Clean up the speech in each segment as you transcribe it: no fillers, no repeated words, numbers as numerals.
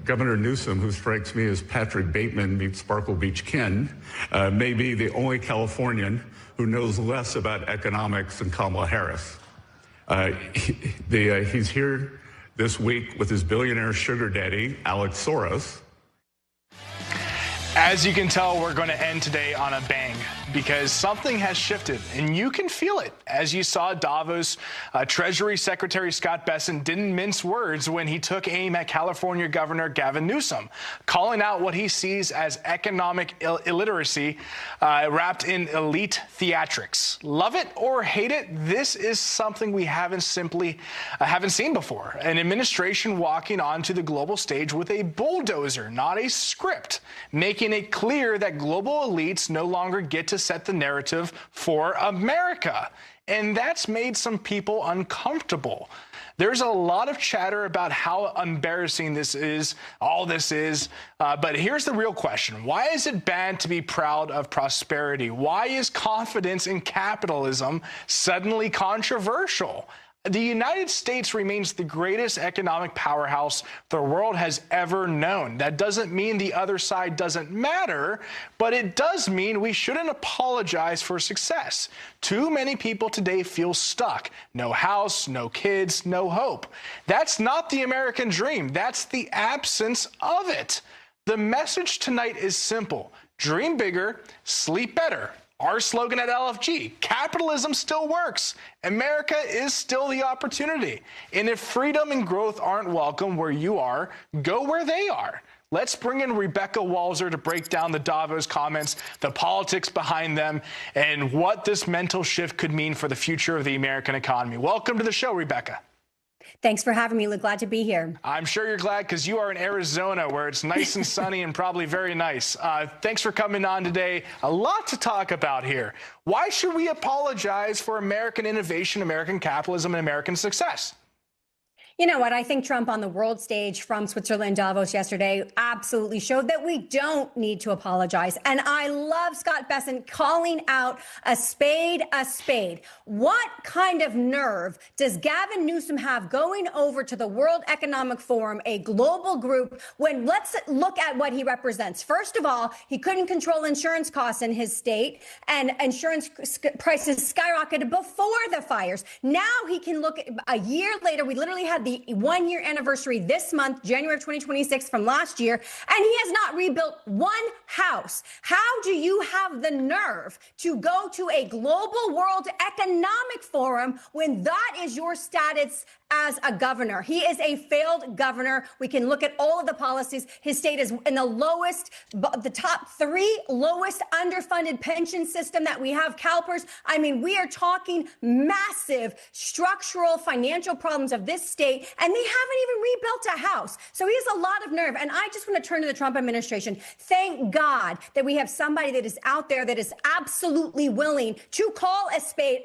Governor Newsom, who strikes me as Patrick Bateman meets Sparkle Beach Ken, may be the only Californian who knows less about economics than Kamala Harris. He's here this week with his billionaire sugar daddy, Alex Soros. As you can tell, we're going to end today on a bang because something has shifted, and you can feel it. As you saw, Davos Treasury Secretary Scott Bessent didn't mince words when he took aim at California Governor Gavin Newsom, calling out what he sees as economic illiteracy wrapped in elite theatrics. Love it or hate it, this is something we haven't seen before. An administration walking onto the global stage with a bulldozer, not a script, making it clear that global elites no longer get to set the narrative for America. And that's made some people uncomfortable. There's a lot of chatter about how embarrassing this is, but here's the real question. Why is it bad to be proud of prosperity? Why is confidence in capitalism suddenly controversial? The United States remains the greatest economic powerhouse the world has ever known. That doesn't mean the other side doesn't matter, but it does mean we shouldn't apologize for success. Too many people today feel stuck. No house, no kids, no hope. That's not the American dream. That's the absence of it. The message tonight is simple. Dream bigger, sleep better. Our slogan at LFG, capitalism still works. America is still the opportunity. And if freedom and growth aren't welcome where you are, go where they are. Let's bring in Rebecca Walser to break down the Davos comments, the politics behind them, and what this mental shift could mean for the future of the American economy. Welcome to the show, Rebecca. Thanks for having me, Luke. Glad to be here. I'm sure you're glad because you are in Arizona where it's nice and sunny and probably very nice. Thanks for coming on today. A lot to talk about here. Why should we apologize for American innovation, American capitalism, and American success? You know what? I think Trump on the world stage from Switzerland, Davos yesterday absolutely showed that we don't need to apologize. And I love Scott Bessent calling out a spade a spade. What kind of nerve does Gavin Newsom have going over to the World Economic Forum, a global group, when let's look at what he represents. First of all, he couldn't control insurance costs in his state, and insurance prices skyrocketed before the fires. Now he can look at a year later. We literally had the 1-year anniversary this month, January of 2026 from last year, and he has not rebuilt one house. How do you have the nerve to go to a global World Economic Forum when that is your status as a governor? He is a failed governor. We can look at all of the policies. His state is in the top 3 lowest underfunded pension system that we have, CalPERS. I mean, we are talking massive structural financial problems of this state, and they haven't even rebuilt a house. So he has a lot of nerve. And I just want to turn to the Trump administration. Thank God that we have somebody that is out there that is absolutely willing to call a spade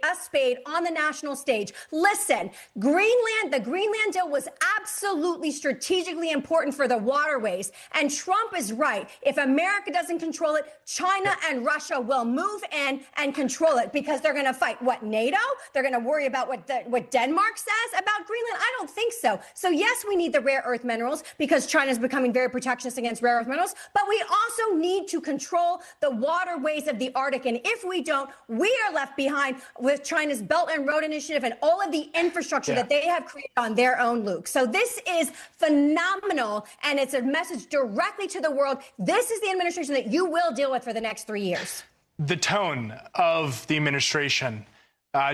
on the national stage. Listen, the Greenland deal was absolutely strategically important for the waterways. And Trump is right. If America doesn't control it, China and Russia will move in and control it because they're going to fight what, NATO? They're going to worry about what Denmark says about Greenland? I don't think so. So yes, we need the rare earth minerals because China is becoming very protectionist against rare earth minerals, but we also need to control the waterways of the Arctic. And if we don't, we are left behind with China's Belt and Road Initiative and all of the infrastructure that they have created on their own, Luke. So this is phenomenal, and it's a message directly to the world. This is the administration that you will deal with for the next 3 years. The tone of the administration,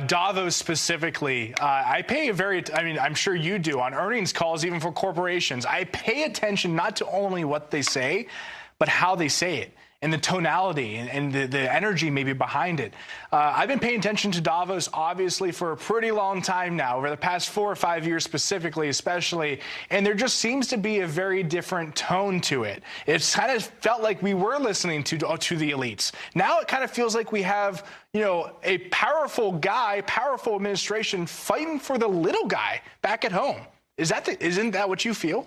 Davos specifically, I'm sure you do on earnings calls, even for corporations. I pay attention not to only what they say, but how they say it. And the tonality and the energy maybe behind it. I've been paying attention to Davos, obviously, for a pretty long time now, over the past 4 or 5 years specifically, especially. And there just seems to be a very different tone to it. It's kind of felt like we were listening to the elites. Now it kind of feels like we have, a powerful administration fighting for the little guy back at home. Isn't that what you feel?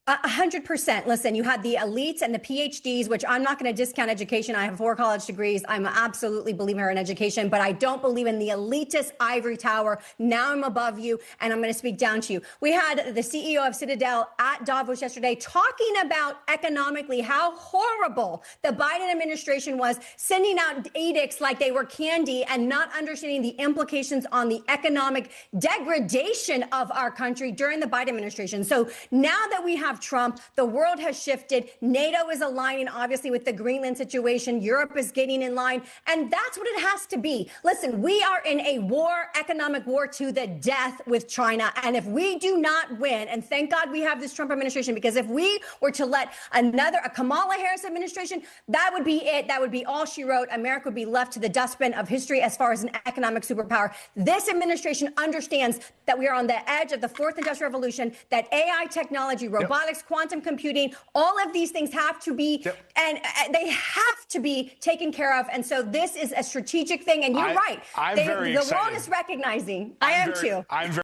100%. Listen, you had the elites and the PhDs, which I'm not going to discount education. I have 4 college degrees. I'm absolutely believer in education, but I don't believe in the elitist ivory tower. Now I'm above you, and I'm going to speak down to you. We had the CEO of Citadel at Davos yesterday talking about economically how horrible the Biden administration was, sending out edicts like they were candy and not understanding the implications on the economic degradation of our country during the Biden administration. So now that we have Trump, the world has shifted. NATO is aligning, obviously, with the Greenland situation. Europe is getting in line, and that's what it has to be. Listen, we are in a war, economic war to the death with China, and if we do not win, and thank God we have this Trump administration, because if we were to let a Kamala Harris administration, that would be it. That would be all she wrote. America would be left to the dustbin of history as far as an economic superpower. This administration understands that we are on the edge of the 4th industrial revolution, that AI technology, robotics, quantum computing, all of these things have to be, and they have to be taken care of. And so this is a strategic thing. And you're right. I'm very excited. The world is recognizing. I am too.